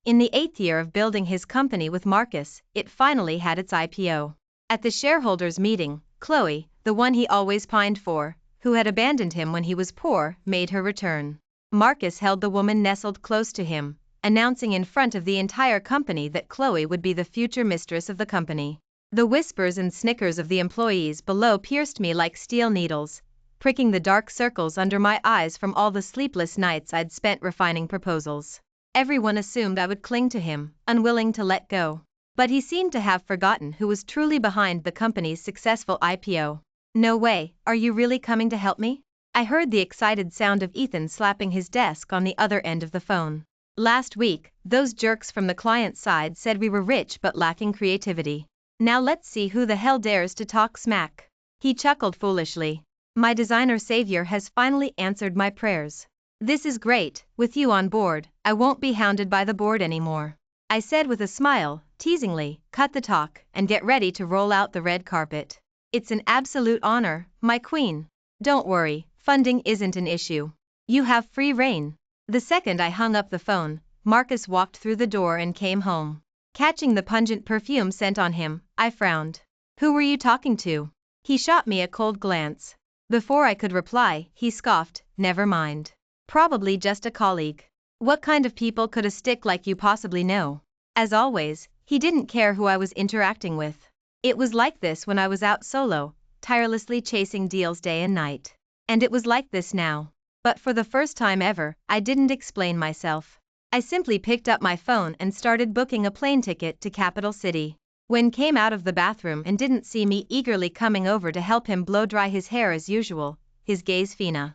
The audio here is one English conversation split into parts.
In the 8th year of building his company with Marcus, it finally had its IPO. At the shareholders' meeting, Chloe, the one he always pined for, who had abandoned him when he was poor, made her return. Marcus held the woman nestled close to him, announcing in front of the entire company that Chloe would be the future mistress of the company. The whispers and snickers of the employees below pierced me like steel needles, pricking the dark circles under my eyes from all the sleepless nights I'd spent refining proposals. Everyone assumed I would cling to him, unwilling to let go. But he seemed to have forgotten who was truly behind the company's successful IPO. "No way, are you really coming to help me?" I heard the excited sound of Ethan slapping his desk on the other end of the phone. "Last week, those jerks from the client side said we were rich but lacking creativity. Now let's see who the hell dares to talk smack." He chuckled foolishly. "My designer savior has finally answered my prayers. This is great, with you on board, I won't be hounded by the board anymore." I said with a smile, teasingly, "Cut the talk, and get ready to roll out the red carpet. It's an absolute honor, my queen. Don't worry, funding isn't an issue. You have free reign." The second I hung up the phone, Marcus walked through the door and came home. Catching the pungent perfume scent on him, I frowned. "Who were you talking to?" He shot me a cold glance. Before I could reply, he scoffed, "Never mind. Probably just a colleague. What kind of people could a stick like you possibly know?" As always, he didn't care who I was interacting with. It was like this when I was out solo, tirelessly chasing deals day and night. And it was like this now. But for the first time ever, I didn't explain myself. I simply picked up my phone and started booking a plane ticket to Capital City. When came out of the bathroom and didn't see me eagerly coming over to help him blow dry his hair as usual, his gaze finally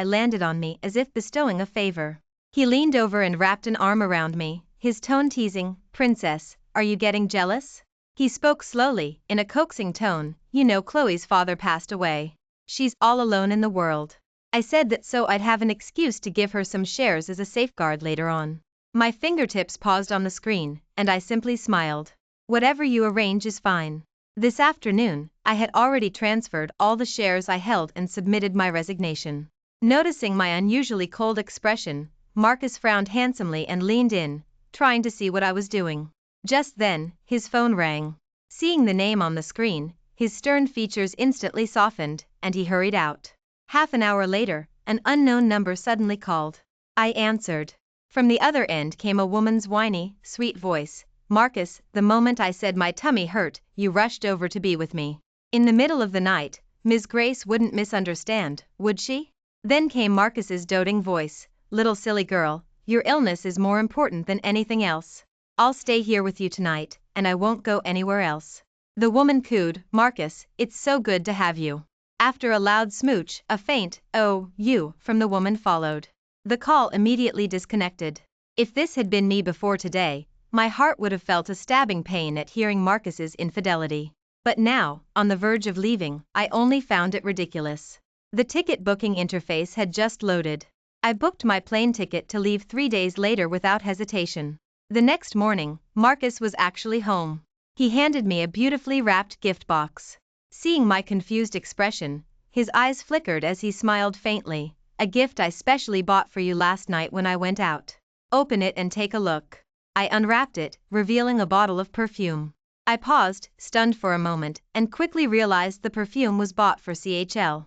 landed on me as if bestowing a favor. He leaned over and wrapped an arm around me, his tone teasing, "Princess, are you getting jealous?" He spoke slowly, in a coaxing tone, "You know Chloe's father passed away. She's all alone in the world." I said that so I'd have an excuse to give her some shares as a safeguard later on. My fingertips paused on the screen, and I simply smiled. "Whatever you arrange is fine." This afternoon, I had already transferred all the shares I held and submitted my resignation. Noticing my unusually cold expression, Marcus frowned handsomely and leaned in, trying to see what I was doing. Just then, his phone rang. Seeing the name on the screen, his stern features instantly softened, and he hurried out. Half an hour later, an unknown number suddenly called. I answered. From the other end came a woman's whiny, sweet voice. "Marcus, the moment I said my tummy hurt, you rushed over to be with me. In the middle of the night, Ms. Grace wouldn't misunderstand, would she?" Then came Marcus's doting voice. "Little silly girl, your illness is more important than anything else. I'll stay here with you tonight, and I won't go anywhere else." The woman cooed, "Marcus, it's so good to have you." After a loud smooch, a faint, "Oh, you," from the woman followed. The call immediately disconnected. If this had been me before today, my heart would have felt a stabbing pain at hearing Marcus's infidelity. But now, on the verge of leaving, I only found it ridiculous. The ticket booking interface had just loaded. I booked my plane ticket to leave 3 days later without hesitation. The next morning, Marcus was actually home. He handed me a beautifully wrapped gift box. Seeing my confused expression, his eyes flickered as he smiled faintly. "A gift I specially bought for you last night when I went out. Open it and take a look." I unwrapped it, revealing a bottle of perfume. I paused, stunned for a moment, and quickly realized the perfume was bought for CHL.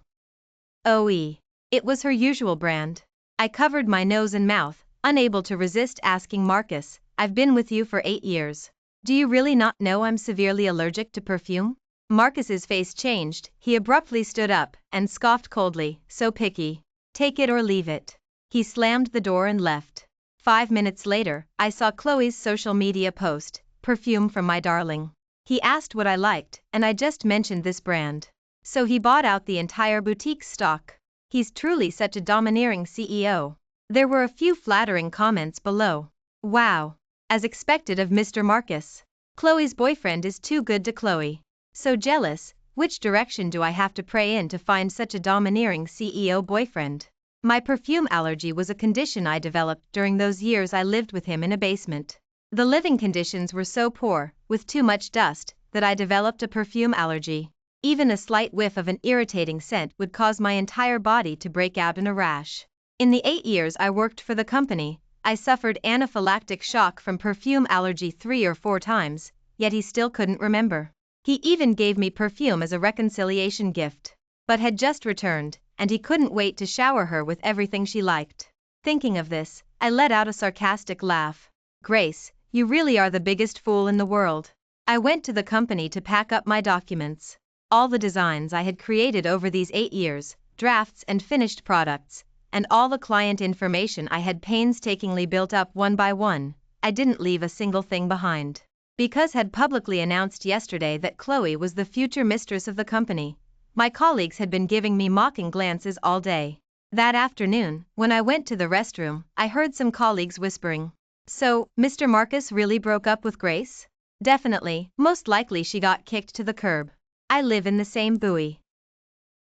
OE. It was her usual brand. I covered my nose and mouth, unable to resist asking Marcus, "I've been with you for 8 years. Do you really not know I'm severely allergic to perfume?" Marcus's face changed, he abruptly stood up, and scoffed coldly, "So picky. Take it or leave it." He slammed the door and left. 5 minutes later, I saw Chloe's social media post, "Perfume from my darling." He asked what I liked, and I just mentioned this brand. So he bought out the entire boutique stock. He's truly such a domineering CEO. There were a few flattering comments below. Wow. As expected of Mr. Marcus. Chloe's boyfriend is too good to Chloe. So jealous, which direction do I have to pray in to find such a domineering CEO boyfriend? My perfume allergy was a condition I developed during those years I lived with him in a basement. The living conditions were so poor, with too much dust, that I developed a perfume allergy. Even a slight whiff of an irritating scent would cause my entire body to break out in a rash. In the 8 years I worked for the company, I suffered anaphylactic shock from perfume allergy 3 or 4 times, yet he still couldn't remember. He even gave me perfume as a reconciliation gift, but had just returned, and he couldn't wait to shower her with everything she liked. Thinking of this, I let out a sarcastic laugh. Grace, you really are the biggest fool in the world. I went to the company to pack up my documents. All the designs I had created over these 8 years, drafts and finished products, and all the client information I had painstakingly built up one by one, I didn't leave a single thing behind. Because had publicly announced yesterday that Chloe was the future mistress of the company, my colleagues had been giving me mocking glances all day. That afternoon, when I went to the restroom, I heard some colleagues whispering, "So, Mr. Marcus really broke up with Grace?" Definitely, most likely she got kicked to the curb. I live in the same buoy.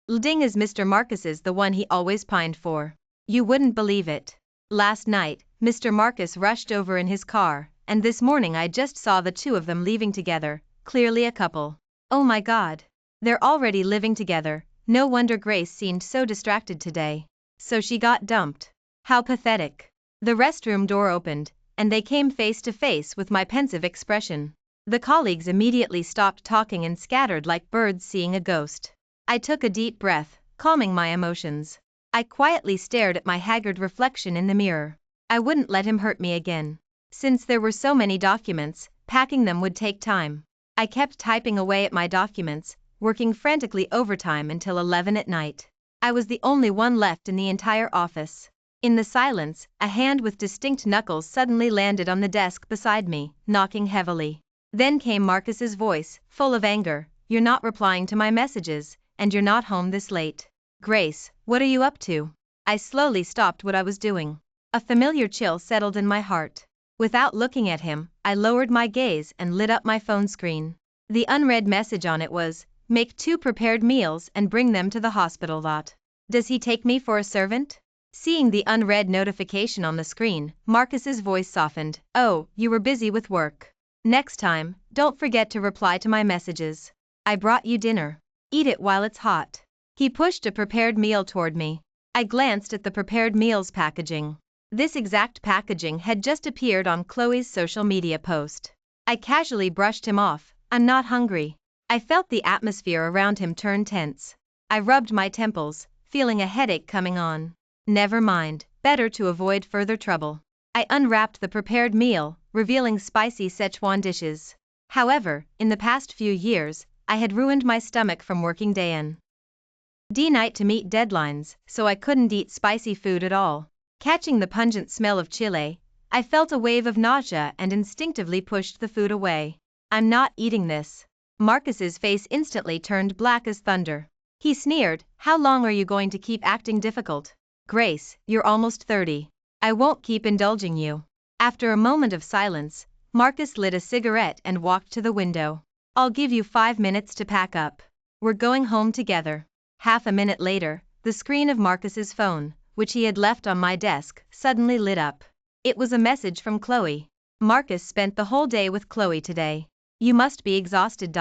Lding is Mr. Marcus's, the one he always pined for. You wouldn't believe it. Last night, Mr. Marcus rushed over in his car, and this morning I just saw the two of them leaving together, clearly a couple. Oh my God. They're already living together, no wonder Grace seemed so distracted today. So she got dumped. How pathetic. The restroom door opened, and they came face to face with my pensive expression. The colleagues immediately stopped talking and scattered like birds seeing a ghost. I took a deep breath, calming my emotions. I quietly stared at my haggard reflection in the mirror. I wouldn't let him hurt me again. Since there were so many documents, packing them would take time. I kept typing away at my documents, working frantically overtime until 11 at night. I was the only one left in the entire office. In the silence, a hand with distinct knuckles suddenly landed on the desk beside me, knocking heavily. Then came Marcus's voice, full of anger, "You're not replying to my messages, and you're not home this late. Grace, what are you up to?" I slowly stopped what I was doing. A familiar chill settled in my heart. Without looking at him, I lowered my gaze and lit up my phone screen. The unread message on it was, "Make 2 prepared meals and bring them to the hospital lot." Does he take me for a servant? Seeing the unread notification on the screen, Marcus's voice softened. "Oh, you were busy with work. Next time, don't forget to reply to my messages. I brought you dinner. Eat it while it's hot." He pushed a prepared meal toward me. I glanced at the prepared meals packaging. This exact packaging had just appeared on Chloe's social media post. I casually brushed him off. "I'm not hungry." I felt the atmosphere around him turn tense. I rubbed my temples, feeling a headache coming on. Never mind, better to avoid further trouble. I unwrapped the prepared meal, revealing spicy Szechuan dishes. However, in the past few years, I had ruined my stomach from working day and night to meet deadlines, so I couldn't eat spicy food at all. Catching the pungent smell of chile, I felt a wave of nausea and instinctively pushed the food away. "I'm not eating this." Marcus's face instantly turned black as thunder. He sneered, "How long are you going to keep acting difficult? Grace, you're almost 30. I won't keep indulging you." After a moment of silence, Marcus lit a cigarette and walked to the window. "I'll give you 5 minutes to pack up. We're going home together." Half a minute later, the screen of Marcus's phone, which he had left on my desk, suddenly lit up. It was a message from Chloe. "Marcus spent the whole day with Chloe today. You must be exhausted.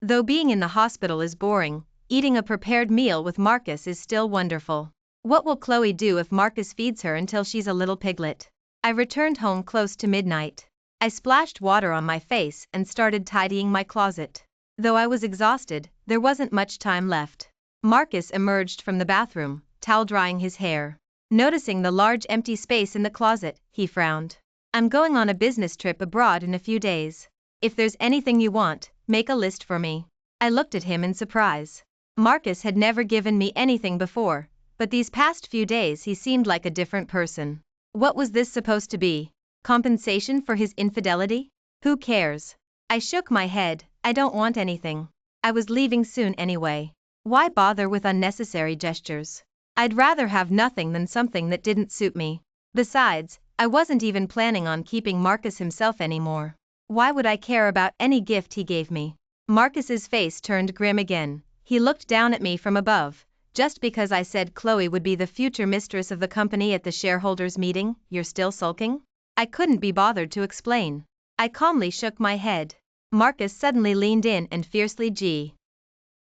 Though being in the hospital is boring, eating a prepared meal with Marcus is still wonderful. What will Chloe do if Marcus feeds her until she's a little piglet?" I returned home close to midnight. I splashed water on my face and started tidying my closet. Though I was exhausted, there wasn't much time left. Marcus emerged from the bathroom, towel drying his hair. Noticing the large empty space in the closet, he frowned. "I'm going on a business trip abroad in a few days. If there's anything you want, make a list for me." I looked at him in surprise. Marcus had never given me anything before, but these past few days he seemed like a different person. What was this supposed to be? Compensation for his infidelity? Who cares? I shook my head. I don't want anything. I was leaving soon anyway. Why bother with unnecessary gestures? I'd rather have nothing than something that didn't suit me. Besides, I wasn't even planning on keeping Marcus himself anymore. Why would I care about any gift he gave me? Marcus's face turned grim again. He looked down at me from above. "Just because I said Chloe would be the future mistress of the company at the shareholders' meeting, you're still sulking?" I couldn't be bothered to explain. I calmly shook my head. Marcus suddenly leaned in and fiercely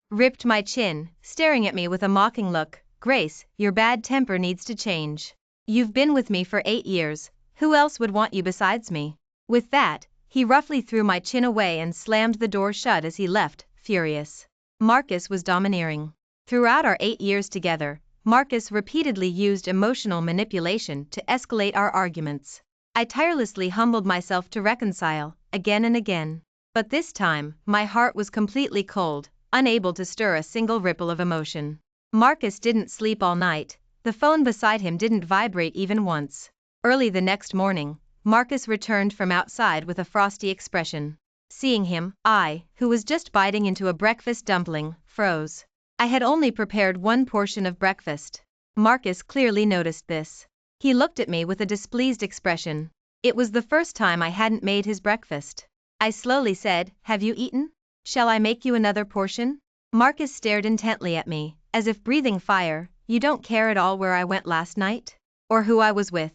ripped my chin, staring at me with a mocking look. "Grace, your bad temper needs to change. You've been with me for 8 years. Who else would want you besides me? With that, he roughly threw my chin away and slammed the door shut as he left, furious. Marcus was domineering. Throughout our 8 years together, Marcus repeatedly used emotional manipulation to escalate our arguments. I tirelessly humbled myself to reconcile, again and again. But this time, my heart was completely cold, unable to stir a single ripple of emotion. Marcus didn't sleep all night. The phone beside him didn't vibrate even once. Early the next morning, Marcus returned from outside with a frosty expression. Seeing him, I, who was just biting into a breakfast dumpling, froze. I had only prepared one portion of breakfast. Marcus clearly noticed this. He looked at me with a displeased expression. It was the first time I hadn't made his breakfast. I slowly said, "Have you eaten? Shall I make you another portion?" Marcus stared intently at me, as if breathing fire. "You don't care at all where I went last night? Or who I was with?"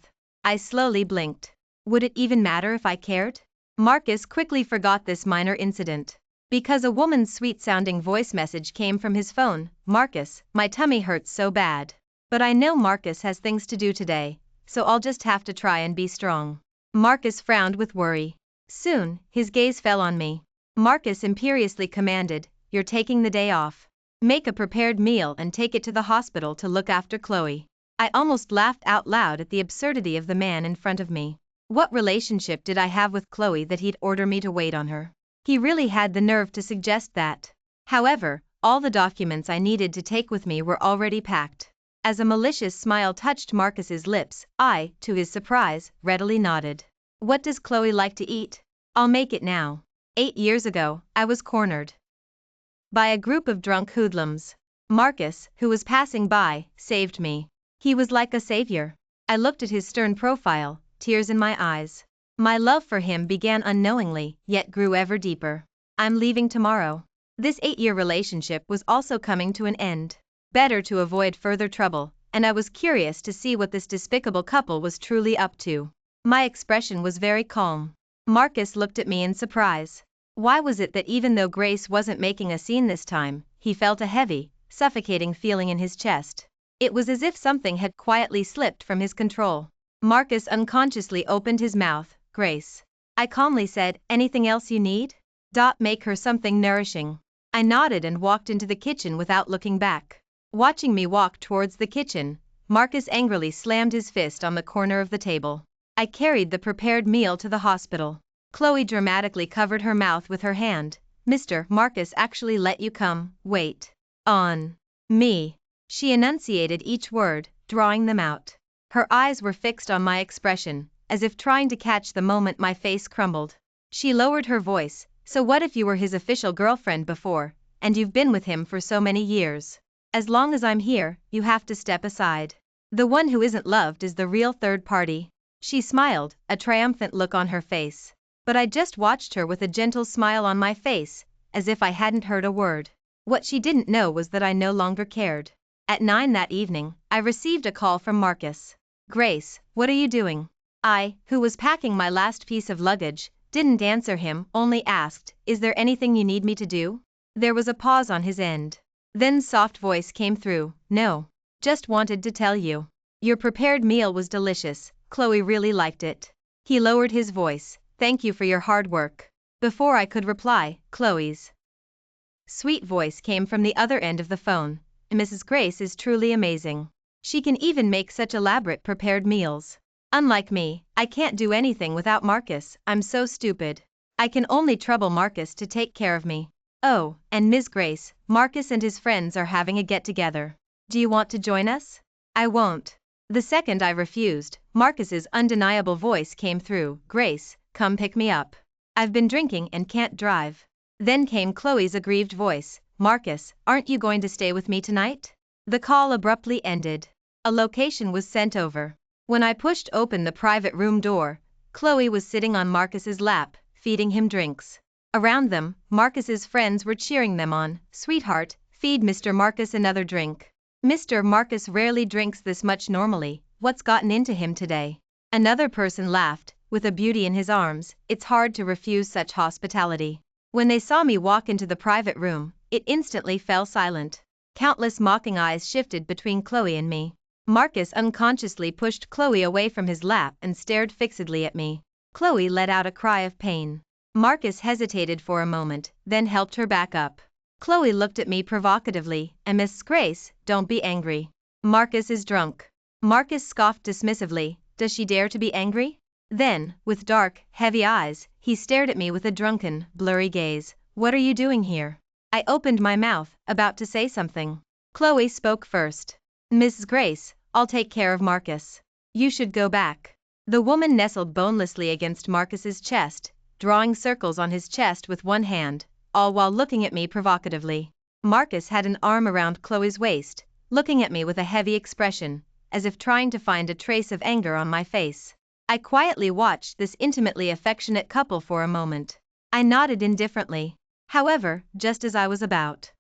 I slowly blinked. Would it even matter if I cared? Marcus quickly forgot this minor incident. Because a woman's sweet-sounding voice message came from his phone. "Marcus, my tummy hurts so bad. But I know Marcus has things to do today, so I'll just have to try and be strong." Marcus frowned with worry. Soon, his gaze fell on me. Marcus imperiously commanded, "You're taking the day off. Make a prepared meal and take it to the hospital to look after Chloe." I almost laughed out loud at the absurdity of the man in front of me. What relationship did I have with Chloe that he'd order me to wait on her? He really had the nerve to suggest that. However, all the documents I needed to take with me were already packed. As a malicious smile touched Marcus's lips, I, to his surprise, readily nodded. "What does Chloe like to eat? I'll make it now." 8 years ago, I was cornered by a group of drunk hoodlums. Marcus, who was passing by, saved me. He was like a savior. I looked at his stern profile, tears in my eyes. My love for him began unknowingly, yet grew ever deeper. "I'm leaving tomorrow." This 8-year relationship was also coming to an end. Better to avoid further trouble, and I was curious to see what this despicable couple was truly up to. My expression was very calm. Marcus looked at me in surprise. Why was it that even though Grace wasn't making a scene this time, he felt a heavy, suffocating feeling in his chest? It was as if something had quietly slipped from his control. Marcus unconsciously opened his mouth. "Grace." I calmly said, "Anything else you need? Make her something nourishing." I nodded and walked into the kitchen without looking back. Watching me walk towards the kitchen, Marcus angrily slammed his fist on the corner of the table. I carried the prepared meal to the hospital. Chloe dramatically covered her mouth with her hand. "Mr. Marcus actually let you come, wait on me." She enunciated each word, drawing them out. Her eyes were fixed on my expression, as if trying to catch the moment my face crumbled. She lowered her voice. "So what if you were his official girlfriend before, and you've been with him for so many years? As long as I'm here, you have to step aside. The one who isn't loved is the real third party." She smiled, a triumphant look on her face. But I just watched her with a gentle smile on my face, as if I hadn't heard a word. What she didn't know was that I no longer cared. At 9 that evening, I received a call from Marcus. "Grace, what are you doing?" I, who was packing my last piece of luggage, didn't answer him, only asked, "Is there anything you need me to do?" There was a pause on his end. Then soft voice came through. "No. Just wanted to tell you. Your prepared meal was delicious, Chloe really liked it." He lowered his voice. "Thank you for your hard work." Before I could reply, Chloe's sweet voice came from the other end of the phone. "Mrs. Grace is truly amazing. She can even make such elaborate prepared meals. Unlike me, I can't do anything without Marcus. I'm so stupid. I can only trouble Marcus to take care of me. Oh, and Ms. Grace, Marcus and his friends are having a get-together. Do you want to join us?" "I won't." The second I refused, Marcus's undeniable voice came through. "Grace, come pick me up. I've been drinking and can't drive." Then came Chloe's aggrieved voice. "Marcus, aren't you going to stay with me tonight?" The call abruptly ended. A location was sent over. When I pushed open the private room door, Chloe was sitting on Marcus's lap, feeding him drinks. Around them, Marcus's friends were cheering them on. "Sweetheart, feed Mr. Marcus another drink. Mr. Marcus rarely drinks this much normally, what's gotten into him today?" Another person laughed, with a beauty in his arms. It's hard to refuse such hospitality. When they saw me walk into the private room, it instantly fell silent. Countless mocking eyes shifted between Chloe and me. Marcus unconsciously pushed Chloe away from his lap and stared fixedly at me. Chloe let out a cry of pain. Marcus hesitated for a moment, then helped her back up. Chloe looked at me provocatively, and Miss Grace, don't be angry. Marcus is drunk. Marcus scoffed dismissively, does she dare to be angry? Then, with dark, heavy eyes, he stared at me with a drunken, blurry gaze. What are you doing here? I opened my mouth, about to say something. Chloe spoke first. Mrs. Grace, I'll take care of Marcus. You should go back. The woman nestled bonelessly against Marcus's chest, drawing circles on his chest with one hand, all while looking at me provocatively. Marcus had an arm around Chloe's waist, looking at me with a heavy expression, as if trying to find a trace of anger on my face. I quietly watched this intimately affectionate couple for a moment. I nodded indifferently. However, just as I was about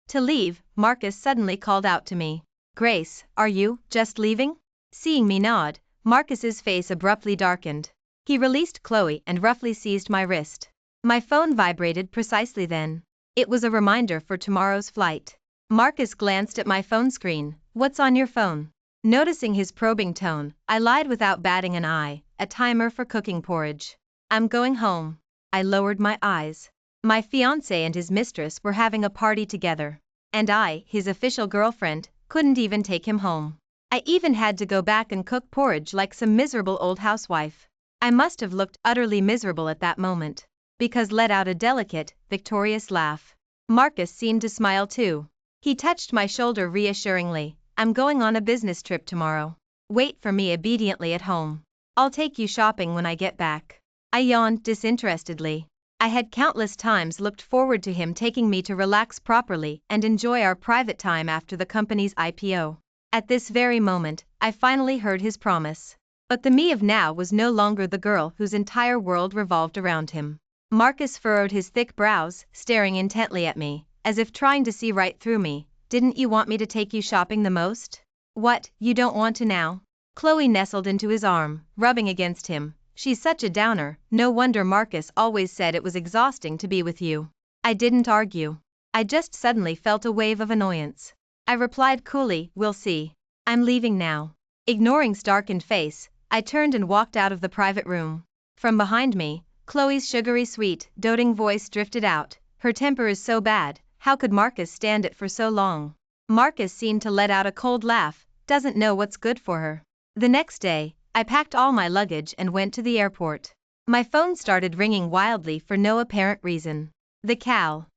to leave, Marcus suddenly called out to me. Grace, are you just leaving? Seeing me nod, Marcus's face abruptly darkened. He released Chloe and roughly seized my wrist. My phone vibrated precisely then. It was a reminder for tomorrow's flight. Marcus glanced at my phone screen. What's on your phone? Noticing his probing tone, I lied without batting an eye, a timer for cooking porridge. I'm going home. I lowered my eyes. My fiancé and his mistress were having a party together. And I, his official girlfriend, couldn't even take him home. I even had to go back and cook porridge like some miserable old housewife. I must have looked utterly miserable at that moment, because let out a delicate, victorious laugh. Marcus seemed to smile too. He touched my shoulder reassuringly. I'm going on a business trip tomorrow. Wait for me obediently at home. I'll take you shopping when I get back. I yawned disinterestedly. I had countless times looked forward to him taking me to relax properly and enjoy our private time after the company's IPO. At this very moment, I finally heard his promise. But the me of now was no longer the girl whose entire world revolved around him. Marcus furrowed his thick brows, staring intently at me, as if trying to see right through me. Didn't you want me to take you shopping the most? What, you don't want to now? Chloe nestled into his arm, rubbing against him. She's such a downer, no wonder Marcus always said it was exhausting to be with you. I didn't argue. I just suddenly felt a wave of annoyance. I replied coolly, we'll see. I'm leaving now. Ignoring his darkened face, I turned and walked out of the private room. From behind me, Chloe's sugary sweet, doting voice drifted out. Her temper is so bad, how could Marcus stand it for so long? Marcus seemed to let out a cold laugh, doesn't know what's good for her. The next day, I packed all my luggage and went to the airport. My phone started ringing wildly for no apparent reason. The caller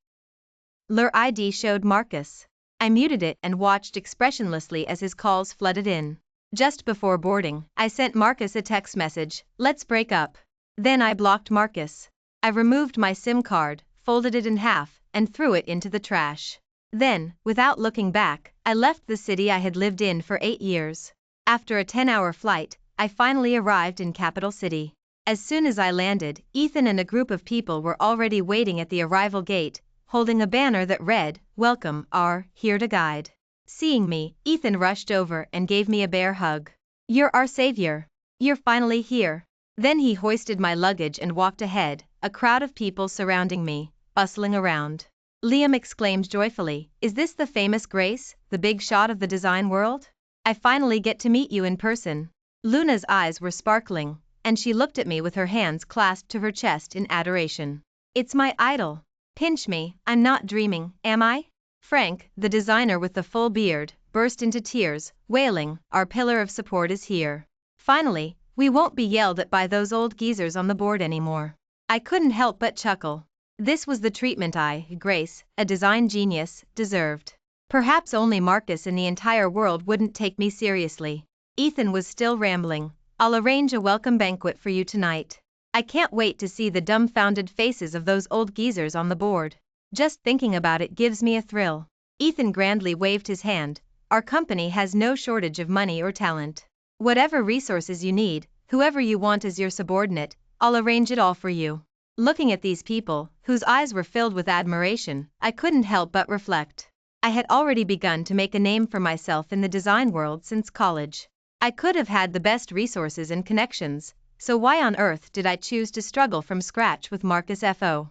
ID showed Marcus. I muted it and watched expressionlessly as his calls flooded in. Just before boarding, I sent Marcus a text message, let's break up. Then I blocked Marcus. I removed my SIM card, folded it in half, and threw it into the trash. Then, without looking back, I left the city I had lived in for 8 years. After a 10-hour flight, I finally arrived in Capital City. As soon as I landed, Ethan and a group of people were already waiting at the arrival gate, holding a banner that read, Welcome, are here to guide. Seeing me, Ethan rushed over and gave me a bear hug. You're our savior. You're finally here. Then he hoisted my luggage and walked ahead, a crowd of people surrounding me, bustling around. Liam exclaimed joyfully, is this the famous Grace, the big shot of the design world? I finally get to meet you in person. Luna's eyes were sparkling, and she looked at me with her hands clasped to her chest in adoration. It's my idol. Pinch me, I'm not dreaming, am I? Frank, the designer with the full beard, burst into tears, wailing, our pillar of support is here. Finally, we won't be yelled at by those old geezers on the board anymore. I couldn't help but chuckle. This was the treatment I, Grace, a design genius, deserved. Perhaps only Marcus in the entire world wouldn't take me seriously. Ethan was still rambling. I'll arrange a welcome banquet for you tonight. I can't wait to see the dumbfounded faces of those old geezers on the board. Just thinking about it gives me a thrill. Ethan grandly waved his hand. Our company has no shortage of money or talent. Whatever resources you need, whoever you want as your subordinate, I'll arrange it all for you. Looking at these people, whose eyes were filled with admiration, I couldn't help but reflect. I had already begun to make a name for myself in the design world since college. I could have had the best resources and connections, so why on earth did I choose to struggle from scratch with Marcus F.O.?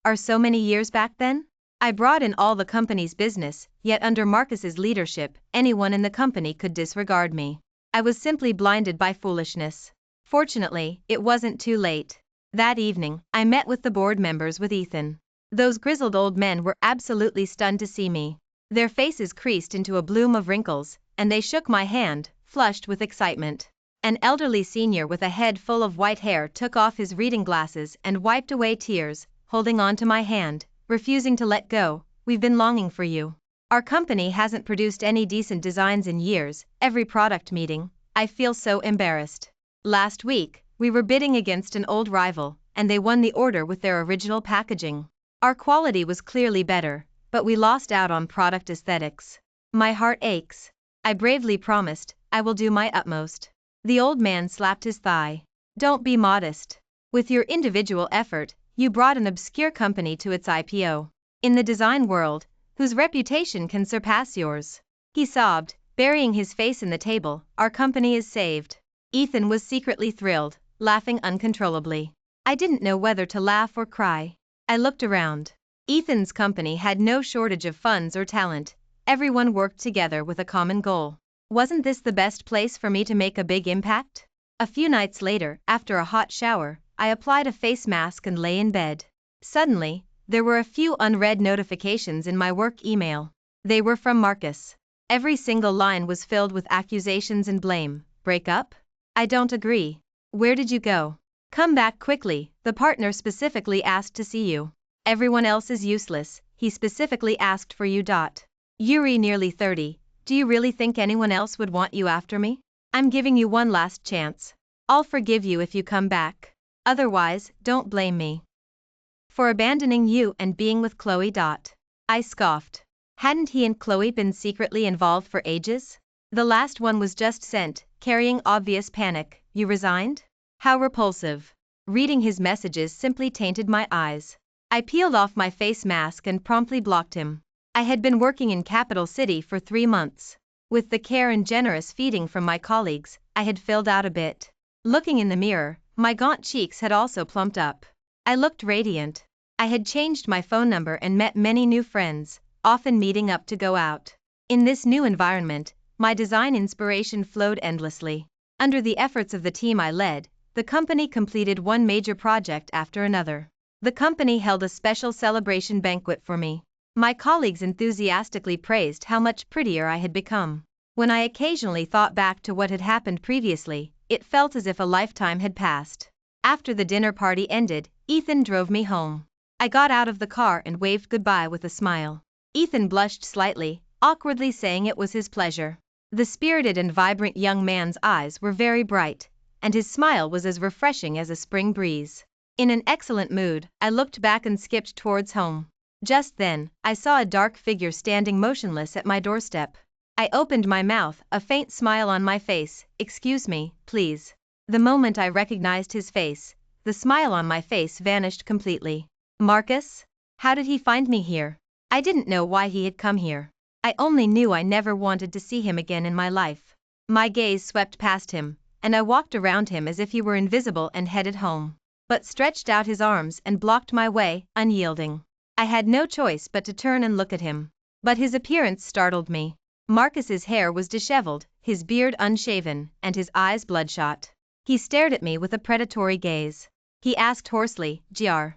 Are so many years back then? I brought in all the company's business, yet under Marcus's leadership, anyone in the company could disregard me. I was simply blinded by foolishness. Fortunately, it wasn't too late. That evening, I met with the board members with Ethan. Those grizzled old men were absolutely stunned to see me. Their faces creased into a bloom of wrinkles, and they shook my hand, flushed with excitement. An elderly senior with a head full of white hair took off his reading glasses and wiped away tears, holding on to my hand, refusing to let go. We've been longing for you. Our company hasn't produced any decent designs in years. Every product meeting, I feel so embarrassed. Last week, we were bidding against an old rival, and they won the order with their original packaging. Our quality was clearly better, but we lost out on product aesthetics. My heart aches. I bravely promised, I will do my utmost. The old man slapped his thigh. Don't be modest. With your individual effort, you brought an obscure company to its IPO. In the design world, whose reputation can surpass yours? He sobbed, burying his face in the table. Our company is saved. Ethan was secretly thrilled, laughing uncontrollably. I didn't know whether to laugh or cry. I looked around. Ethan's company had no shortage of funds or talent. Everyone worked together with a common goal. Wasn't this the best place for me to make a big impact? A few nights later, after a hot shower, I applied a face mask and lay in bed. Suddenly, there were a few unread notifications in my work email. They were from Marcus. Every single line was filled with accusations and blame. Break up? I don't agree. Where did you go? Come back quickly, the partner specifically asked to see you. Everyone else is useless, he specifically asked for you. Yuri, nearly 30, do you really think anyone else would want you after me? I'm giving you one last chance. I'll forgive you if you come back. Otherwise, don't blame me for abandoning you and being with Chloe. I scoffed. Hadn't he and Chloe been secretly involved for ages? The last one was just sent, carrying obvious panic. You resigned? How repulsive. Reading his messages simply tainted my eyes. I peeled off my face mask and promptly blocked him. I had been working in Capital City for 3 months. With the care and generous feeding from my colleagues, I had filled out a bit. Looking in the mirror, my gaunt cheeks had also plumped up. I looked radiant. I had changed my phone number and met many new friends, often meeting up to go out. In this new environment, my design inspiration flowed endlessly. Under the efforts of the team I led, the company completed one major project after another. The company held a special celebration banquet for me. My colleagues enthusiastically praised how much prettier I had become. When I occasionally thought back to what had happened previously, it felt as if a lifetime had passed. After the dinner party ended, Ethan drove me home. I got out of the car and waved goodbye with a smile. Ethan blushed slightly, awkwardly saying it was his pleasure. The spirited and vibrant young man's eyes were very bright, and his smile was as refreshing as a spring breeze. In an excellent mood, I looked back and skipped towards home. Just then, I saw a dark figure standing motionless at my doorstep. I opened my mouth, a faint smile on my face. Excuse me, please. The moment I recognized his face, the smile on my face vanished completely. Marcus? How did he find me here? I didn't know why he had come here. I only knew I never wanted to see him again in my life. My gaze swept past him, and I walked around him as if he were invisible and headed home, but stretched out his arms and blocked my way, unyielding. I had no choice but to turn and look at him. But his appearance startled me. Marcus's hair was disheveled, his beard unshaven, and his eyes bloodshot. He stared at me with a predatory gaze. He asked hoarsely, Gr.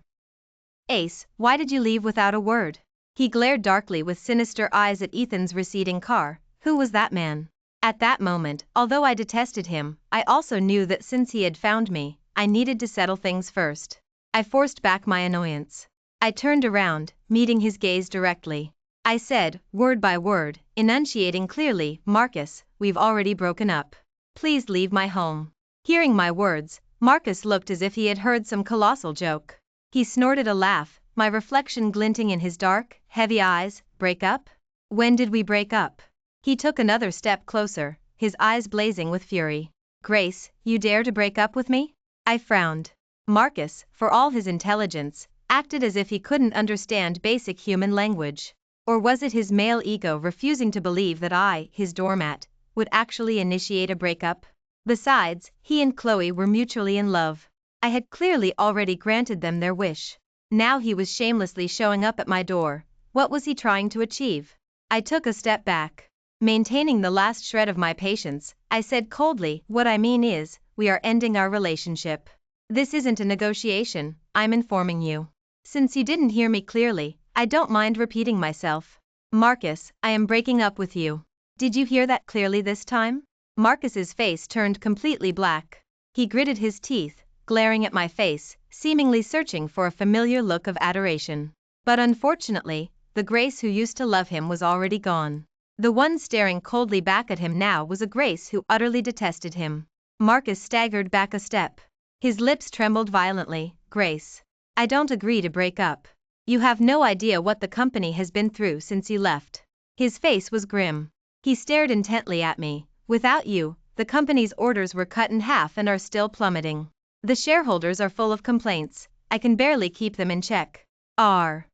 Ace, why did you leave without a word? He glared darkly with sinister eyes at Ethan's receding car. Who was that man? At that moment, although I detested him, I also knew that since he had found me, I needed to settle things first. I forced back my annoyance. I turned around, meeting his gaze directly. I said, word by word, enunciating clearly, Marcus, we've already broken up. Please leave my home. Hearing my words, Marcus looked as if he had heard some colossal joke. He snorted a laugh, my reflection glinting in his dark, heavy eyes. Break up? When did we break up? He took another step closer, his eyes blazing with fury. Grace, you dare to break up with me? I frowned. Marcus, for all his intelligence, acted as if he couldn't understand basic human language. Or was it his male ego refusing to believe that I, his doormat, would actually initiate a breakup? Besides, he and Chloe were mutually in love. I had clearly already granted them their wish. Now he was shamelessly showing up at my door, What was he trying to achieve? I took a step back. Maintaining the last shred of my patience, I said coldly, what I mean is, we are ending our relationship. This isn't a negotiation, I'm informing you. Since you didn't hear me clearly, I don't mind repeating myself. Marcus, I am breaking up with you. Did you hear that clearly this time? Marcus's face turned completely black. He gritted his teeth, glaring at my face, seemingly searching for a familiar look of adoration. But unfortunately, the Grace who used to love him was already gone. The one staring coldly back at him now was a Grace who utterly detested him. Marcus staggered back a step. His lips trembled violently. Grace, I don't agree to break up. You have no idea what the company has been through since you left. His face was grim. He stared intently at me. Without you, the company's orders were cut in half and are still plummeting. The shareholders are full of complaints. I can barely keep them in check. Are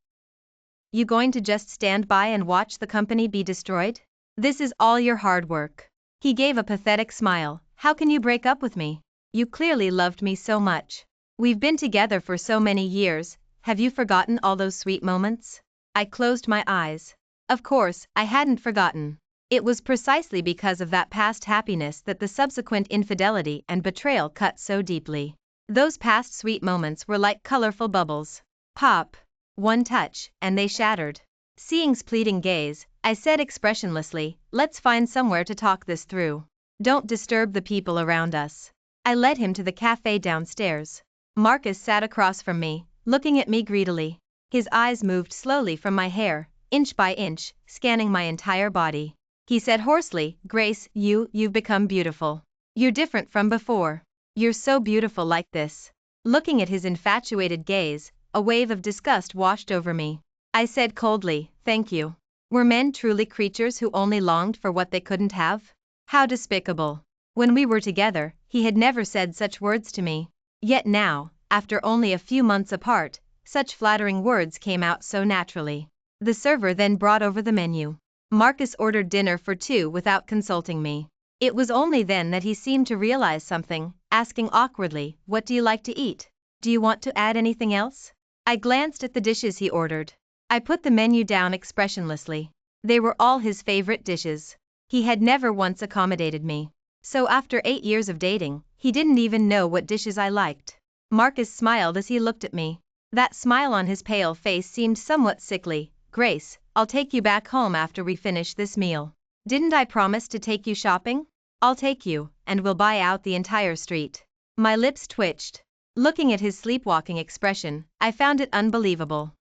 you going to just stand by and watch the company be destroyed? This is all your hard work. He gave a pathetic smile. How can you break up with me? You clearly loved me so much. We've been together for so many years. Have you forgotten all those sweet moments? I closed my eyes. Of course, I hadn't forgotten. It was precisely because of that past happiness that the subsequent infidelity and betrayal cut so deeply. Those past sweet moments were like colorful bubbles. Pop. One touch, and they shattered. Seeing's pleading gaze, I said expressionlessly, let's find somewhere to talk this through. Don't disturb the people around us. I led him to the cafe downstairs. Marcus sat across from me, looking at me greedily. His eyes moved slowly from my hair, inch by inch, scanning my entire body. He said hoarsely, Grace, you've become beautiful. You're different from before. You're so beautiful like this. Looking at his infatuated gaze, a wave of disgust washed over me. I said coldly, thank you. Were men truly creatures who only longed for what they couldn't have? How despicable. When we were together, he had never said such words to me. Yet now, after only a few months apart, such flattering words came out so naturally. The server then brought over the menu. Marcus ordered dinner for two without consulting me. It was only then that he seemed to realize something, asking awkwardly, what do you like to eat? Do you want to add anything else? I glanced at the dishes he ordered. I put the menu down expressionlessly. They were all his favorite dishes. He had never once accommodated me. So after 8 years of dating, he didn't even know what dishes I liked. Marcus smiled as he looked at me. That smile on his pale face seemed somewhat sickly. Grace, I'll take you back home after we finish this meal. Didn't I promise to take you shopping? I'll take you, and we'll buy out the entire street. My lips twitched. Looking at his sleepwalking expression, I found it unbelievable.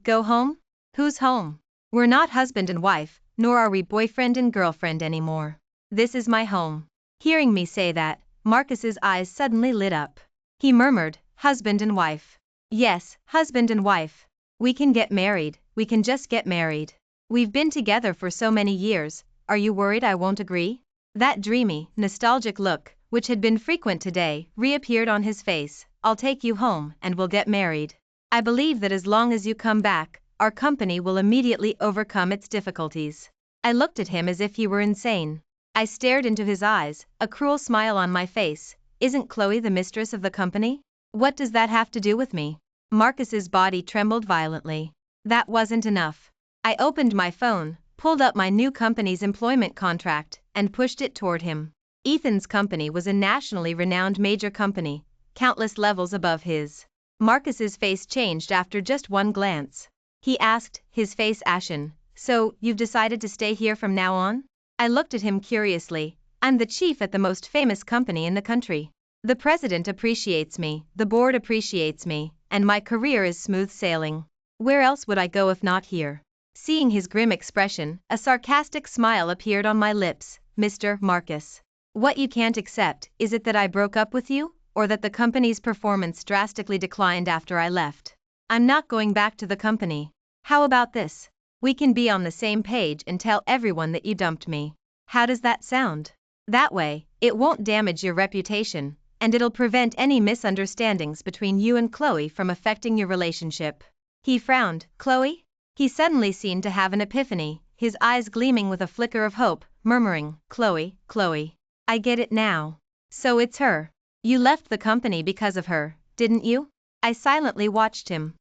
Go home? Who's home? We're not husband and wife, nor are we boyfriend and girlfriend anymore. This is my home. Hearing me say that, Marcus's eyes suddenly lit up. He murmured, husband and wife. Yes, husband and wife. We can get married, we can just get married. We've been together for so many years, are you worried I won't agree? That dreamy, nostalgic look, which had been frequent today, reappeared on his face. I'll take you home, and we'll get married. I believe that as long as you come back, our company will immediately overcome its difficulties. I looked at him as if he were insane. I stared into his eyes, a cruel smile on my face. Isn't Chloe the mistress of the company? What does that have to do with me? Marcus's body trembled violently. That wasn't enough. I opened my phone, pulled up my new company's employment contract, and pushed it toward him. Ethan's company was a nationally renowned major company, countless levels above his. Marcus's face changed after just one glance. He asked, his face ashen, so, you've decided to stay here from now on? I looked at him curiously. I'm the chief at the most famous company in the country. The president appreciates me, the board appreciates me, and my career is smooth sailing. Where else would I go if not here? Seeing his grim expression, a sarcastic smile appeared on my lips. Mr. Marcus. What you can't accept, is it that I broke up with you, or that the company's performance drastically declined after I left? I'm not going back to the company. How about this? We can be on the same page and tell everyone that you dumped me. How does that sound? That way, it won't damage your reputation, and it'll prevent any misunderstandings between you and Chloe from affecting your relationship. He frowned. Chloe? He suddenly seemed to have an epiphany, his eyes gleaming with a flicker of hope, murmuring, Chloe, Chloe. I get it now. So it's her. You left the company because of her, didn't you? I silently watched him.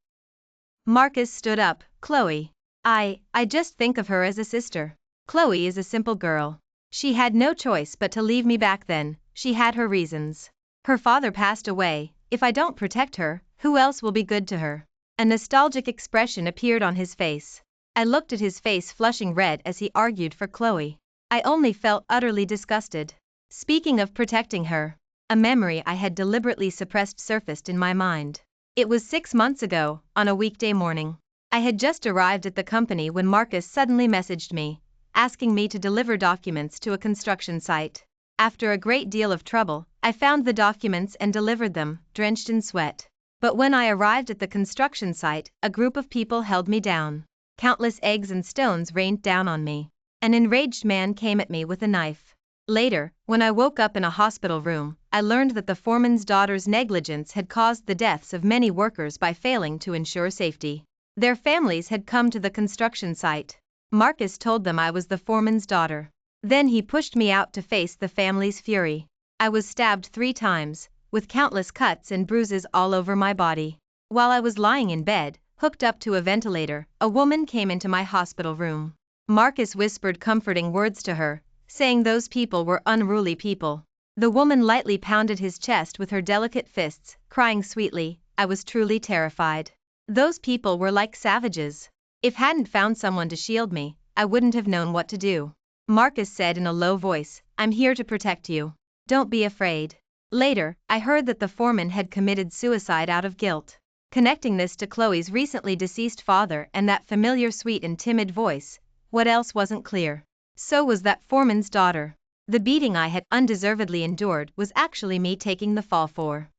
Marcus stood up. Chloe. I just think of her as a sister. Chloe is a simple girl. She had no choice but to leave me back then. She had her reasons. Her father passed away. If I don't protect her, who else will be good to her? A nostalgic expression appeared on his face. I looked at his face flushing red as he argued for Chloe. I only felt utterly disgusted. Speaking of protecting her, a memory I had deliberately suppressed surfaced in my mind. It was 6 months ago, on a weekday morning. I had just arrived at the company when Marcus suddenly messaged me, asking me to deliver documents to a construction site. After a great deal of trouble, I found the documents and delivered them, drenched in sweat. But when I arrived at the construction site, a group of people held me down. Countless eggs and stones rained down on me. An enraged man came at me with a knife. Later, when I woke up in a hospital room, I learned that the foreman's daughter's negligence had caused the deaths of many workers by failing to ensure safety. Their families had come to the construction site. Marcus told them I was the foreman's daughter. Then he pushed me out to face the family's fury. I was stabbed 3 times, with countless cuts and bruises all over my body. While I was lying in bed, hooked up to a ventilator, a woman came into my hospital room. Marcus whispered comforting words to her, saying those people were unruly people. The woman lightly pounded his chest with her delicate fists, crying sweetly. I was truly terrified. Those people were like savages. If hadn't found someone to shield me, I wouldn't have known what to do. Marcus said in a low voice, I'm here to protect you. Don't be afraid. Later, I heard that the foreman had committed suicide out of guilt. Connecting this to Chloe's recently deceased father and that familiar sweet and timid voice, what else wasn't clear? So was that foreman's daughter. The beating I had undeservedly endured was actually me taking the fall for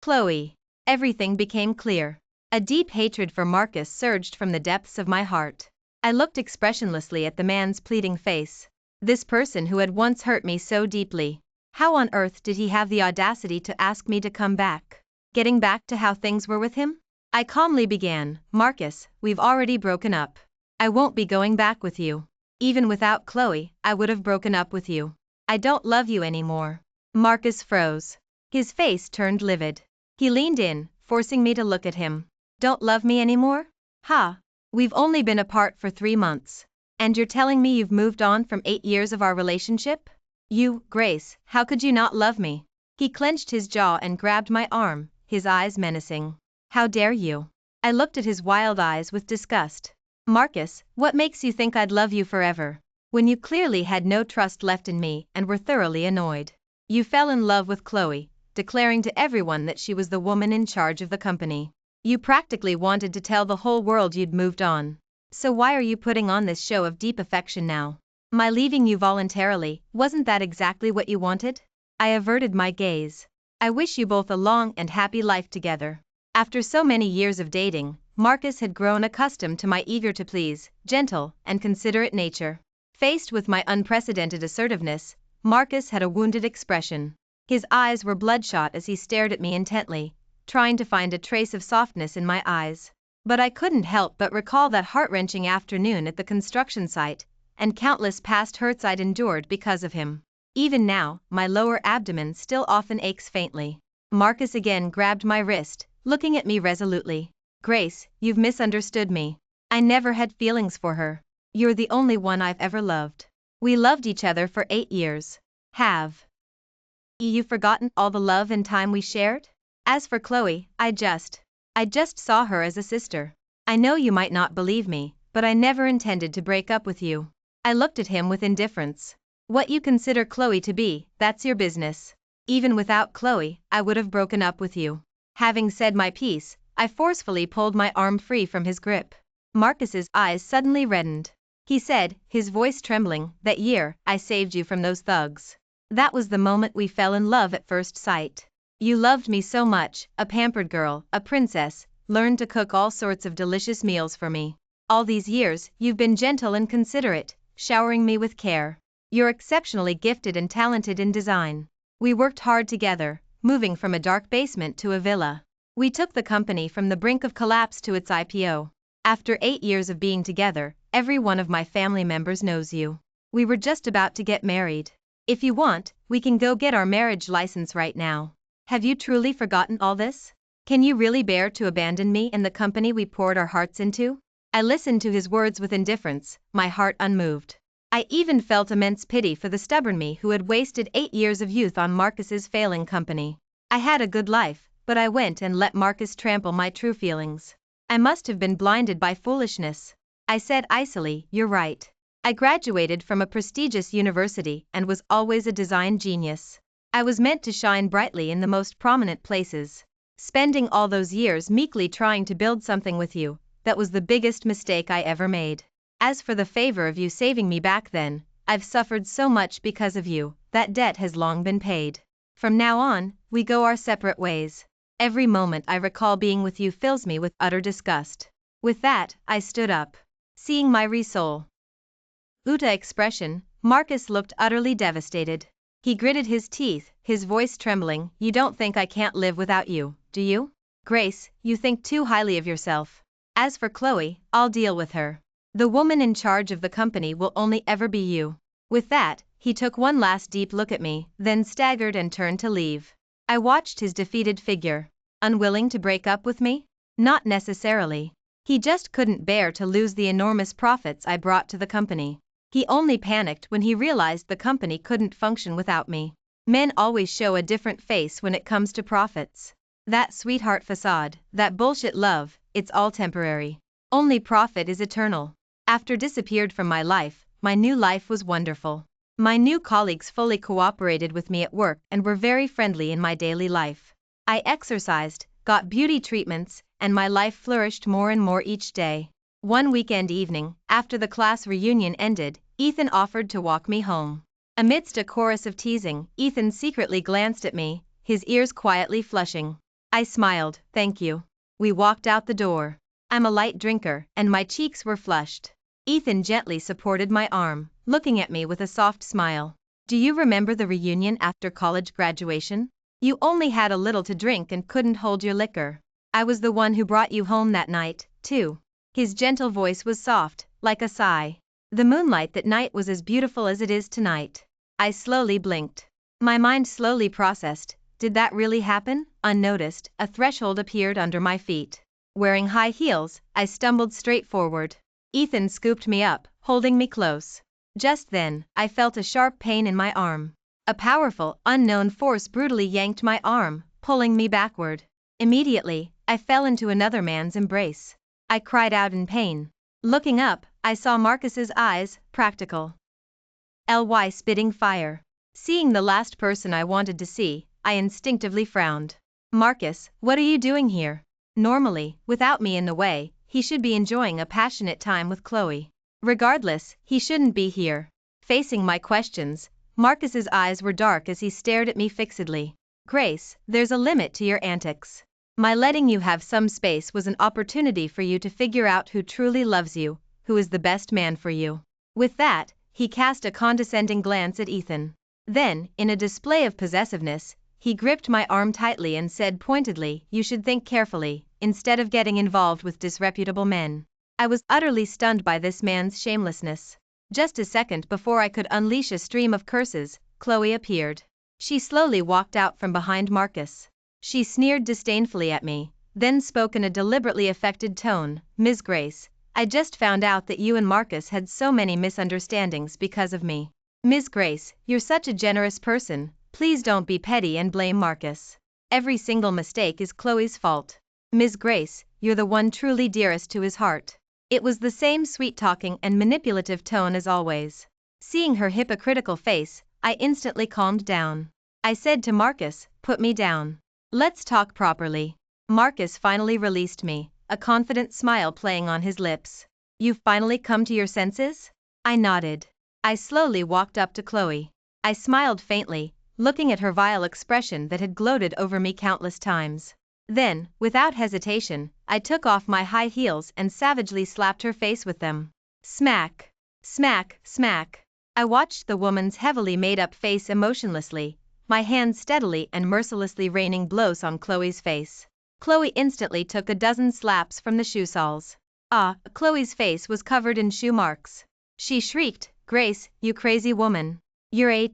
Chloe. Everything became clear. A deep hatred for Marcus surged from the depths of my heart. I looked expressionlessly at the man's pleading face. This person who had once hurt me so deeply. How on earth did he have the audacity to ask me to come back? Getting back to how things were with him? I calmly began, Marcus, we've already broken up. I won't be going back with you. Even without Chloe, I would have broken up with you. I don't love you anymore. Marcus froze. His face turned livid. He leaned in, forcing me to look at him. Don't love me anymore? Ha! We've only been apart for 3 months. And you're telling me you've moved on from 8 years of our relationship? You, Grace, how could you not love me? He clenched his jaw and grabbed my arm, his eyes menacing. How dare you? I looked at his wild eyes with disgust. Marcus, what makes you think I'd love you forever? When you clearly had no trust left in me and were thoroughly annoyed. You fell in love with Chloe, declaring to everyone that she was the woman in charge of the company. You practically wanted to tell the whole world you'd moved on. So why are you putting on this show of deep affection now? My leaving you voluntarily, wasn't that exactly what you wanted? I averted my gaze. I wish you both a long and happy life together. After so many years of dating, Marcus had grown accustomed to my eager-to-please, gentle, and considerate nature. Faced with my unprecedented assertiveness, Marcus had a wounded expression. His eyes were bloodshot as he stared at me intently, trying to find a trace of softness in my eyes. But I couldn't help but recall that heart-wrenching afternoon at the construction site, and countless past hurts I'd endured because of him. Even now, my lower abdomen still often aches faintly. Marcus again grabbed my wrist, looking at me resolutely. Grace, you've misunderstood me. I never had feelings for her. You're the only one I've ever loved. We loved each other for 8 years. Have you forgotten all the love and time we shared? As for Chloe, I just saw her as a sister. I know you might not believe me, but I never intended to break up with you. I looked at him with indifference. What you consider Chloe to be, that's your business. Even without Chloe, I would have broken up with you. Having said my piece, I forcefully pulled my arm free from his grip. Marcus's eyes suddenly reddened. He said, his voice trembling, that year, I saved you from those thugs. That was the moment we fell in love at first sight. You loved me so much, a pampered girl, a princess, learned to cook all sorts of delicious meals for me. All these years, you've been gentle and considerate, showering me with care. You're exceptionally gifted and talented in design. We worked hard together, moving from a dark basement to a villa. We took the company from the brink of collapse to its IPO. After 8 years of being together, every one of my family members knows you. We were just about to get married. If you want, we can go get our marriage license right now. Have you truly forgotten all this? Can you really bear to abandon me and the company we poured our hearts into? I listened to his words with indifference, my heart unmoved. I even felt immense pity for the stubborn me who had wasted 8 years of youth on Marcus's failing company. I had a good life, but I went and let Marcus trample my true feelings. I must have been blinded by foolishness. I said icily, "You're right. I graduated from a prestigious university and was always a design genius. I was meant to shine brightly in the most prominent places. Spending all those years meekly trying to build something with you, that was the biggest mistake I ever made. As for the favor of you saving me back then, I've suffered so much because of you, that debt has long been paid. From now on, we go our separate ways. Every moment I recall being with you fills me with utter disgust." With that, I stood up. Seeing my re-soul Uta expression, Marcus looked utterly devastated. He gritted his teeth, his voice trembling. "You don't think I can't live without you, do you? Grace, you think too highly of yourself. As for Chloe, I'll deal with her. The woman in charge of the company will only ever be you." With that, he took one last deep look at me, then staggered and turned to leave. I watched his defeated figure. Unwilling to break up with me? Not necessarily. He just couldn't bear to lose the enormous profits I brought to the company. He only panicked when he realized the company couldn't function without me. Men always show a different face when it comes to profits. That sweetheart facade, that bullshit love, it's all temporary. Only profit is eternal. After disappeared from my life, my new life was wonderful. My new colleagues fully cooperated with me at work and were very friendly in my daily life. I exercised, got beauty treatments, and my life flourished more and more each day. One weekend evening, after the class reunion ended, Ethan offered to walk me home. Amidst a chorus of teasing, Ethan secretly glanced at me, his ears quietly flushing. I smiled, "Thank you." We walked out the door. I'm a light drinker, and my cheeks were flushed. Ethan gently supported my arm, looking at me with a soft smile. "Do you remember the reunion after college graduation? You only had a little to drink and couldn't hold your liquor. I was the one who brought you home that night, too." His gentle voice was soft, like a sigh. The moonlight that night was as beautiful as it is tonight. I slowly blinked. My mind slowly processed, did that really happen? Unnoticed, a threshold appeared under my feet. Wearing high heels, I stumbled straight forward. Ethan scooped me up, holding me close. Just then, I felt a sharp pain in my arm. A powerful, unknown force brutally yanked my arm, pulling me backward. Immediately, I fell into another man's embrace. I cried out in pain. Looking up, I saw Marcus's eyes, practical. Ly spitting fire. Seeing the last person I wanted to see, I instinctively frowned. "Marcus, what are you doing here?" Normally, without me in the way, he should be enjoying a passionate time with Chloe. Regardless, he shouldn't be here. Facing my questions, Marcus's eyes were dark as he stared at me fixedly. "Grace, there's a limit to your antics. My letting you have some space was an opportunity for you to figure out who truly loves you, who is the best man for you." With that, he cast a condescending glance at Ethan. Then, in a display of possessiveness, he gripped my arm tightly and said pointedly, "You should think carefully, instead of getting involved with disreputable men." I was utterly stunned by this man's shamelessness. Just a second before I could unleash a stream of curses, Chloe appeared. She slowly walked out from behind Marcus. She sneered disdainfully at me, then spoke in a deliberately affected tone, "Ms. Grace, I just found out that you and Marcus had so many misunderstandings because of me. Ms. Grace, you're such a generous person, please don't be petty and blame Marcus. Every single mistake is Chloe's fault. Ms. Grace, you're the one truly dearest to his heart." It was the same sweet-talking and manipulative tone as always. Seeing her hypocritical face, I instantly calmed down. I said to Marcus, "Put me down. Let's talk properly." Marcus finally released me, a confident smile playing on his lips. "You've finally come to your senses?" I nodded. I slowly walked up to Chloe. I smiled faintly, looking at her vile expression that had gloated over me countless times. Then, without hesitation, I took off my high heels and savagely slapped her face with them. Smack! Smack! Smack! I watched the woman's heavily made-up face emotionlessly, my hands steadily and mercilessly raining blows on Chloe's face. Chloe instantly took a dozen slaps from the shoe soles. Chloe's face was covered in shoe marks. She shrieked, "Grace, you crazy woman. You're a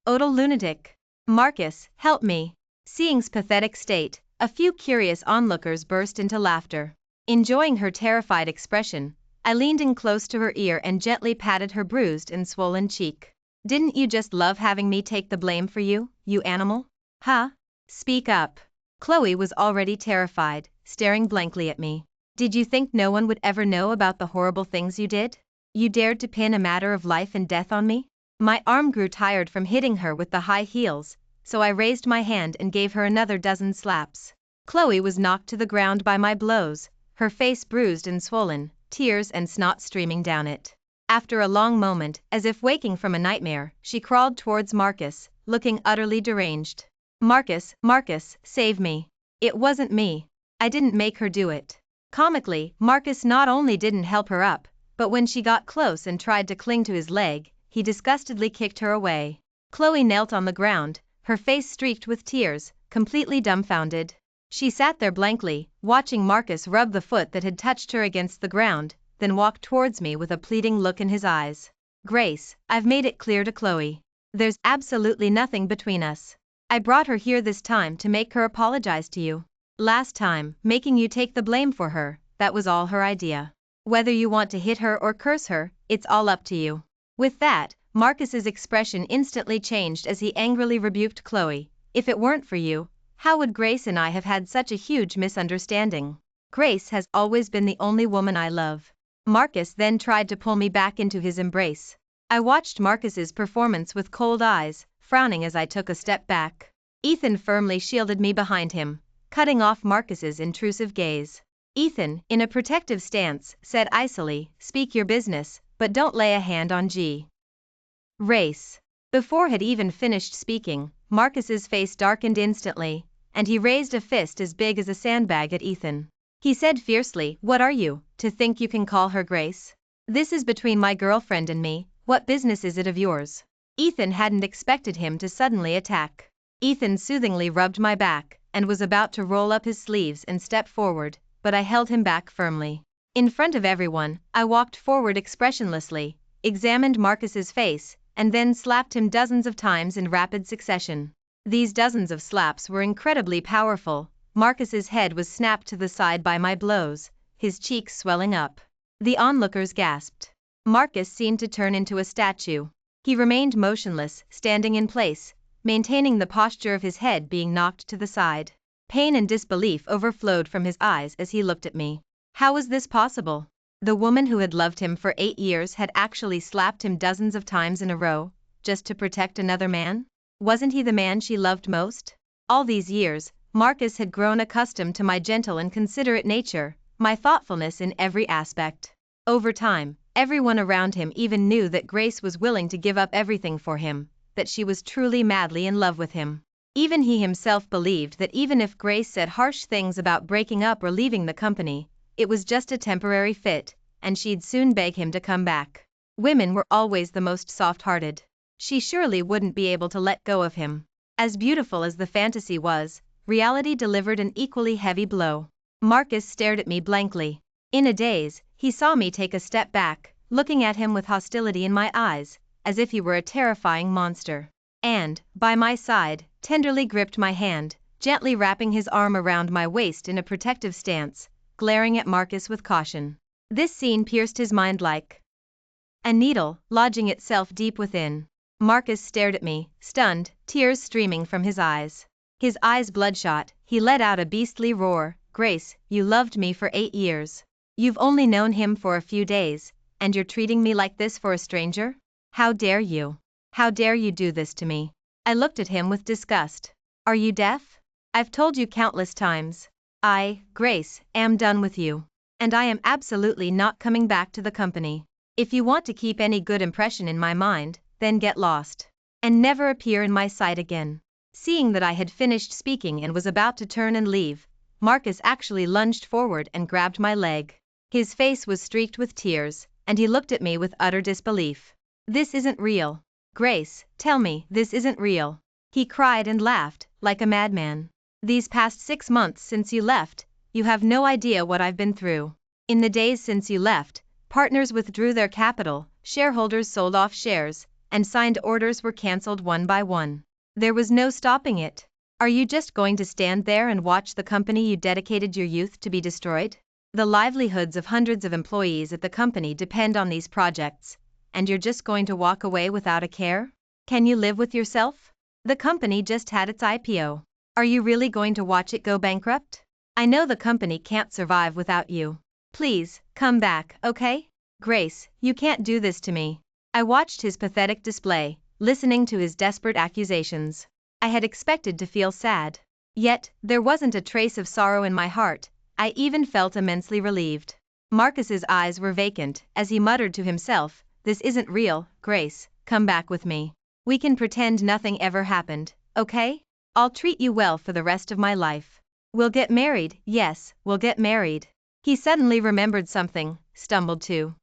total lunatic. Marcus, help me." Seeing's pathetic state, A few curious onlookers burst into laughter. Enjoying her terrified expression, I leaned in close to her ear and gently patted her bruised and swollen cheek. Didn't you just love having me take the blame for you, you animal? Huh? Speak up. Chloe was already terrified, staring blankly at me. Did you think no one would ever know about the horrible things you did? You dared to pin a matter of life and death on me? My arm grew tired from hitting her with the high heels, so I raised my hand and gave her another dozen slaps. Chloe was knocked to the ground by my blows, her face bruised and swollen, tears and snot streaming down it. After a long moment, as if waking from a nightmare, she crawled towards Marcus, looking utterly deranged. Marcus, save me. It wasn't me. I didn't make her do it. Comically, Marcus not only didn't help her up, but when she got close and tried to cling to his leg, he disgustedly kicked her away. Chloe knelt on the ground, her face streaked with tears, completely dumbfounded. She sat there blankly, watching Marcus rub the foot that had touched her against the ground, then walked towards me with a pleading look in his eyes. Grace, I've made it clear to Chloe. There's absolutely nothing between us. I brought her here this time to make her apologize to you. Last time, making you take the blame for her, that was all her idea. Whether you want to hit her or curse her, it's all up to you. With that, Marcus's expression instantly changed as he angrily rebuked Chloe. If it weren't for you, how would Grace and I have had such a huge misunderstanding? Grace has always been the only woman I love. Marcus then tried to pull me back into his embrace. I watched Marcus's performance with cold eyes, frowning as I took a step back. Ethan firmly shielded me behind him, cutting off Marcus's intrusive gaze. Ethan, in a protective stance, said icily, "Speak your business, but don't lay a hand on Race." Before had even finished speaking, Marcus's face darkened instantly, and he raised a fist as big as a sandbag at Ethan. He said fiercely, "What are you, to think you can call her Grace? This is between my girlfriend and me, what business is it of yours?" Ethan hadn't expected him to suddenly attack. Ethan soothingly rubbed my back, and was about to roll up his sleeves and step forward, but I held him back firmly. In front of everyone, I walked forward expressionlessly, examined Marcus's face, and then slapped him dozens of times in rapid succession. These dozens of slaps were incredibly powerful. Marcus's head was snapped to the side by my blows, his cheeks swelling up. The onlookers gasped. Marcus seemed to turn into a statue. He remained motionless, standing in place, maintaining the posture of his head being knocked to the side. Pain and disbelief overflowed from his eyes as he looked at me. How was this possible? The woman who had loved him for 8 years had actually slapped him dozens of times in a row, just to protect another man? Wasn't he the man she loved most? All these years, Marcus had grown accustomed to my gentle and considerate nature, my thoughtfulness in every aspect. Over time, everyone around him even knew that Grace was willing to give up everything for him, that she was truly madly in love with him. Even he himself believed that even if Grace said harsh things about breaking up or leaving the company, it was just a temporary fit, and she'd soon beg him to come back. Women were always the most soft-hearted. She surely wouldn't be able to let go of him. As beautiful as the fantasy was, reality delivered an equally heavy blow. Marcus stared at me blankly. In a daze, he saw me take a step back, looking at him with hostility in my eyes, as if he were a terrifying monster. And, by my side, tenderly gripped my hand, gently wrapping his arm around my waist in a protective stance, glaring at Marcus with caution. This scene pierced his mind like a needle, lodging itself deep within. Marcus stared at me, stunned, tears streaming from his eyes. His eyes bloodshot, he let out a beastly roar. "Grace, you loved me for 8 years. You've only known him for a few days, and you're treating me like this for a stranger? How dare you? How dare you do this to me?" I looked at him with disgust. "Are you deaf? I've told you countless times. I, Grace, am done with you. And I am absolutely not coming back to the company. If you want to keep any good impression in my mind, then get lost. And never appear in my sight again." Seeing that I had finished speaking and was about to turn and leave, Marcus actually lunged forward and grabbed my leg. His face was streaked with tears, and he looked at me with utter disbelief. "This isn't real. Grace, tell me this isn't real," he cried and laughed, like a madman. "These past 6 months since you left, you have no idea what I've been through. In the days since you left, partners withdrew their capital, shareholders sold off shares, and signed orders were cancelled one by one. There was no stopping it. Are you just going to stand there and watch the company you dedicated your youth to be destroyed? The livelihoods of hundreds of employees at the company depend on these projects, and you're just going to walk away without a care? Can you live with yourself? The company just had its IPO. Are you really going to watch it go bankrupt? I know the company can't survive without you. Please, come back, okay? Grace, you can't do this to me. I watched his pathetic display, listening to his desperate accusations. I had expected to feel sad. Yet, there wasn't a trace of sorrow in my heart. I even felt immensely relieved. Marcus's eyes were vacant, as he muttered to himself, "This isn't real, Grace, come back with me. We can pretend nothing ever happened, okay? I'll treat you well for the rest of my life. We'll get married, yes, we'll get married." He suddenly remembered something, stumbled to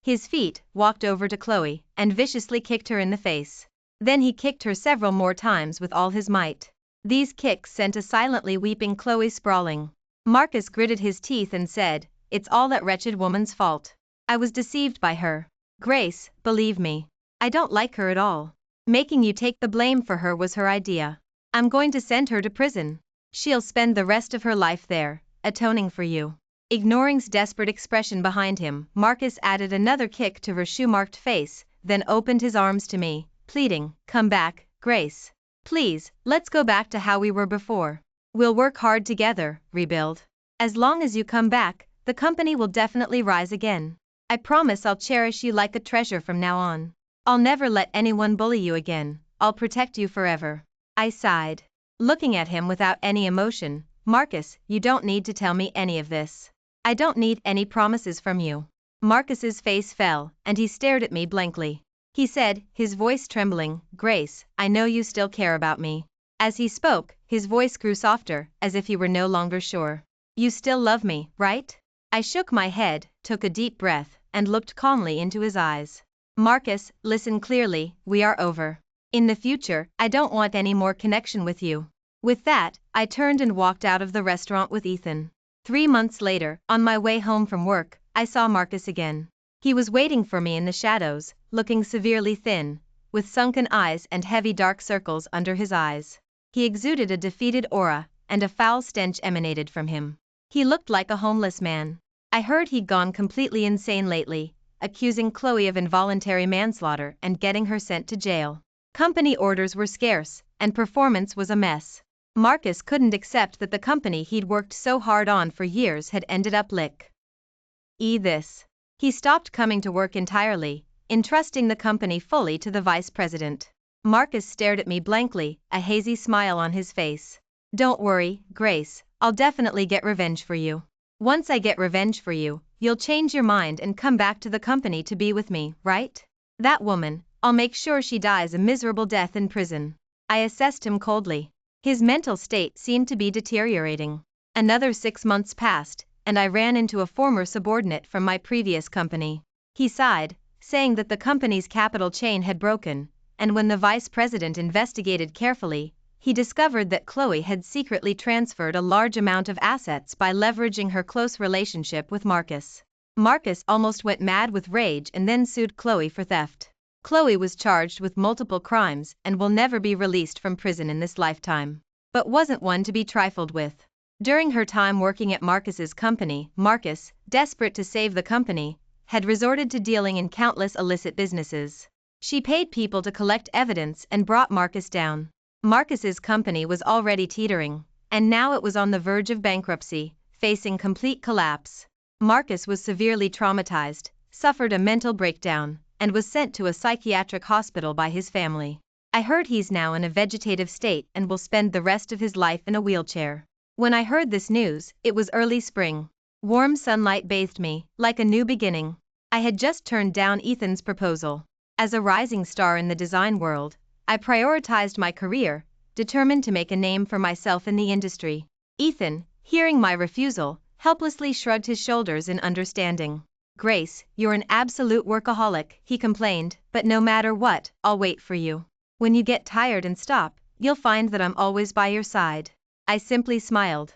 his feet, walked over to Chloe, and viciously kicked her in the face. Then he kicked her several more times with all his might. These kicks sent a silently weeping Chloe sprawling. Marcus gritted his teeth and said, "It's all that wretched woman's fault. I was deceived by her. Grace, believe me. I don't like her at all. Making you take the blame for her was her idea. I'm going to send her to prison. She'll spend the rest of her life there, atoning for you." Ignoring's desperate expression behind him, Marcus added another kick to her shoe-marked face, then opened his arms to me, pleading, "Come back, Grace. Please, let's go back to how we were before. We'll work hard together, rebuild. As long as you come back, the company will definitely rise again. I promise I'll cherish you like a treasure from now on. I'll never let anyone bully you again. I'll protect you forever." I sighed. Looking at him without any emotion, "Marcus, you don't need to tell me any of this. I don't need any promises from you." Marcus's face fell, and he stared at me blankly. He said, his voice trembling, "Grace, I know you still care about me." As he spoke, his voice grew softer, as if he were no longer sure. "You still love me, right?" I shook my head, took a deep breath, and looked calmly into his eyes. "Marcus, listen clearly, we are over. In the future, I don't want any more connection with you." With that, I turned and walked out of the restaurant with Ethan. 3 months later, on my way home from work, I saw Marcus again. He was waiting for me in the shadows, looking severely thin, with sunken eyes and heavy dark circles under his eyes. He exuded a defeated aura, and a foul stench emanated from him. He looked like a homeless man. I heard he'd gone completely insane lately, accusing Chloe of involuntary manslaughter and getting her sent to jail. Company orders were scarce, and performance was a mess. Marcus couldn't accept that the company he'd worked so hard on for years had ended up this. He stopped coming to work entirely, entrusting the company fully to the vice president. Marcus stared at me blankly, a hazy smile on his face. "Don't worry, Grace, I'll definitely get revenge for you. Once I get revenge for you, you'll change your mind and come back to the company to be with me, right? That woman, I'll make sure she dies a miserable death in prison." I assessed him coldly. His mental state seemed to be deteriorating. Another 6 months passed, and I ran into a former subordinate from my previous company. He sighed, saying that the company's capital chain had broken, and when the vice president investigated carefully, he discovered that Chloe had secretly transferred a large amount of assets by leveraging her close relationship with Marcus. Marcus almost went mad with rage and then sued Chloe for theft. Chloe was charged with multiple crimes and will never be released from prison in this lifetime. But wasn't one to be trifled with. During her time working at Marcus's company, Marcus, desperate to save the company, had resorted to dealing in countless illicit businesses. She paid people to collect evidence and brought Marcus down. Marcus's company was already teetering, and now it was on the verge of bankruptcy, facing complete collapse. Marcus was severely traumatized, suffered a mental breakdown, and was sent to a psychiatric hospital by his family. I heard he's now in a vegetative state and will spend the rest of his life in a wheelchair. When I heard this news, it was early spring. Warm sunlight bathed me, like a new beginning. I had just turned down Ethan's proposal. As a rising star in the design world, I prioritized my career, determined to make a name for myself in the industry. Ethan, hearing my refusal, helplessly shrugged his shoulders in understanding. "Grace, you're an absolute workaholic," he complained, "but no matter what, I'll wait for you. When you get tired and stop, you'll find that I'm always by your side." I simply smiled.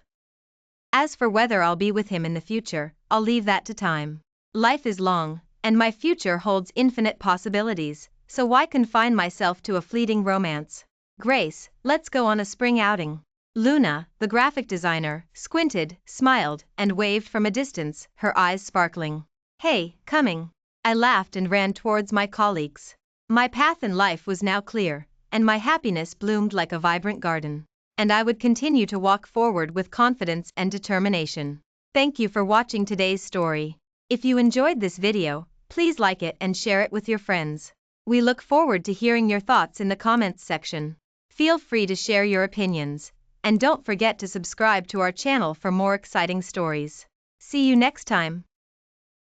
As for whether I'll be with him in the future, I'll leave that to time. Life is long, and my future holds infinite possibilities, so why confine myself to a fleeting romance? Grace, let's go on a spring outing. Luna, the graphic designer, squinted, smiled, and waved from a distance, her eyes sparkling. Hey, coming. I laughed and ran towards my colleagues. My path in life was now clear, and my happiness bloomed like a vibrant garden. And I would continue to walk forward with confidence and determination. Thank you for watching today's story. If you enjoyed this video, please like it and share it with your friends. We look forward to hearing your thoughts in the comments section. Feel free to share your opinions, and don't forget to subscribe to our channel for more exciting stories. See you next time.